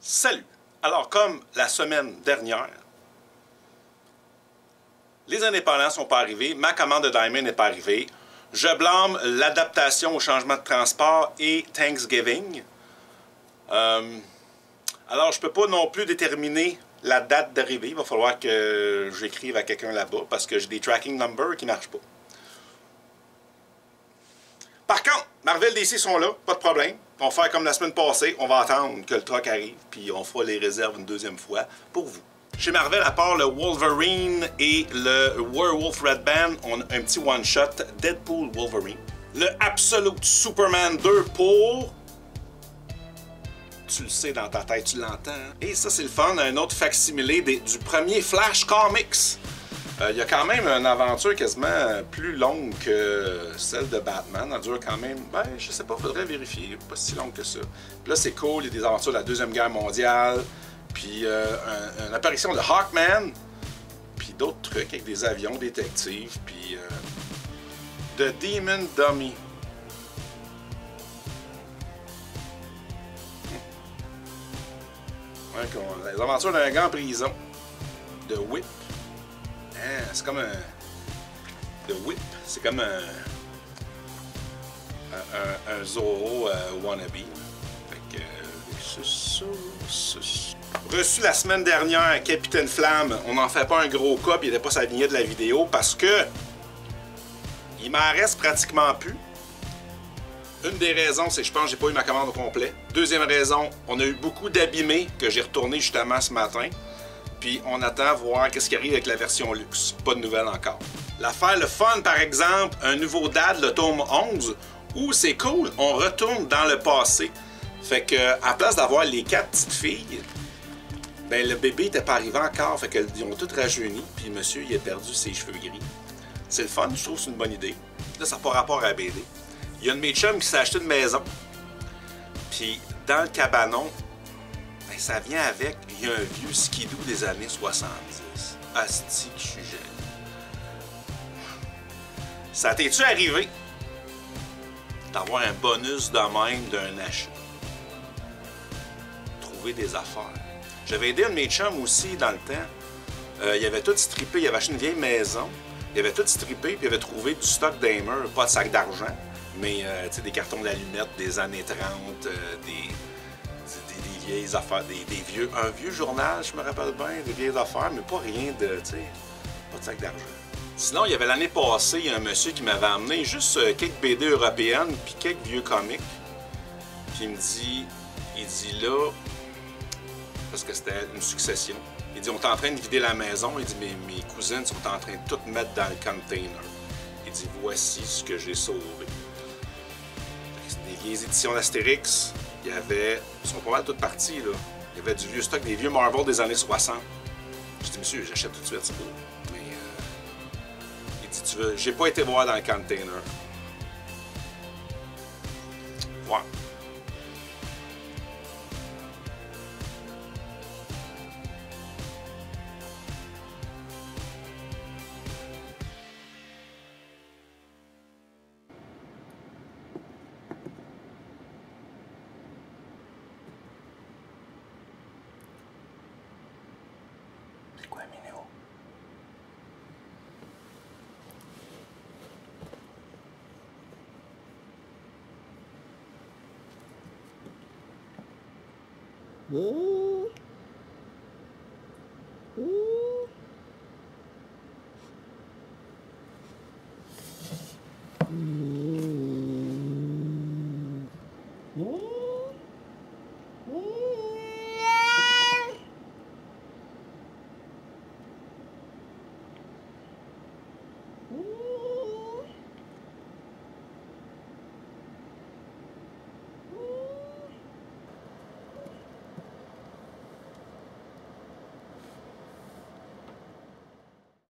Salut! Alors, comme la semaine dernière, les indépendants ne sont pas arrivés, ma commande de Diamond n'est pas arrivée. Je blâme l'adaptation au changement de transport et Thanksgiving. Alors, je ne peux pas non plus déterminer la date d'arrivée. Il va falloir que j'écrive à quelqu'un là-bas parce que j'ai des tracking numbers qui ne marchent pas. Par contre, Marvel DC sont là, pas de problème. On va faire comme la semaine passée, on va attendre que le truck arrive, puis on fera les réserves une deuxième fois pour vous. Chez Marvel, à part le Wolverine et le Werewolf Red Band, on a un petit one-shot Deadpool Wolverine. Le Absolute Superman 2 pour... Tu le sais dans ta tête, tu l'entends. Hein? Et ça, c'est le fun, un autre facsimilé du premier Flash Comics. Il y a quand même une aventure quasiment plus longue que celle de Batman. Elle dure quand même, ben, je sais pas, faudrait vérifier. Pas si longue que ça. Puis là, c'est cool, il y a des aventures de la Deuxième Guerre mondiale. Puis une apparition de Hawkman. Puis d'autres trucs avec des avions détectives. Puis The Demon Dummy. Ouais, les aventures d'un gars en prison. De Whip. C'est comme un... The Whip, c'est comme un Zorro wannabe. Fait que... Reçu la semaine dernière, Capitaine Flamme. On n'en fait pas un gros cas, puis il n'était pas sa vignette de la vidéo, parce que... il m'en reste pratiquement plus. Une des raisons, c'est que je pense que j'ai pas eu ma commande au complet. Deuxième raison, on a eu beaucoup d'abîmés que j'ai retourné justement ce matin. Puis on attend voir qu'est-ce qui arrive avec la version luxe. Pas de nouvelles encore. L'affaire, le fun, par exemple, un nouveau DAD, le tome 11, où c'est cool, on retourne dans le passé. Fait que, à place d'avoir les 4 petites filles, ben le bébé n'était pas arrivé encore, fait qu'elles ont toutes rajeuni, puis monsieur, il a perdu ses cheveux gris. C'est le fun, je trouve que c'est une bonne idée. Là, ça n'a pas rapport à la BD. Il y a un de mes chums qui s'est acheté une maison, puis dans le cabanon, ben, ça vient avec, il y a un vieux skidoo des années 70. Asti que je suis gêné. Ça t'es-tu arrivé d'avoir un bonus de même d'un achat? Trouver des affaires. J'avais aidé un de mes chums aussi dans le temps. Il avait tout strippé, il avait acheté une vieille maison. Il avait tout strippé, puis il avait trouvé du stock d'Amer, pas de sac d'argent, mais des cartons d'allumettes des années 30, des vieilles affaires, un vieux journal, je me rappelle bien, des vieilles affaires, mais pas rien de, pas de sac d'argent. Sinon, il y avait l'année passée, il y a un monsieur qui m'avait amené juste quelques BD européennes, puis quelques vieux comics. Puis il me dit, là, parce que c'était une succession, il dit, on est en train de vider la maison, il dit, mes cousines sont en train de tout mettre dans le container. Il dit, voici ce que j'ai sauvé. Des vieilles éditions d'Astérix. Il y avait, ils sont pas mal toutes parties, là. Il y avait du vieux stock, des vieux Marvel des années 60. Je dis, monsieur, j'achète tout de suite, c'est beau. Mais, il dit, tu veux, j'ai pas été voir dans le container. Ouais. Ooh. Ooh.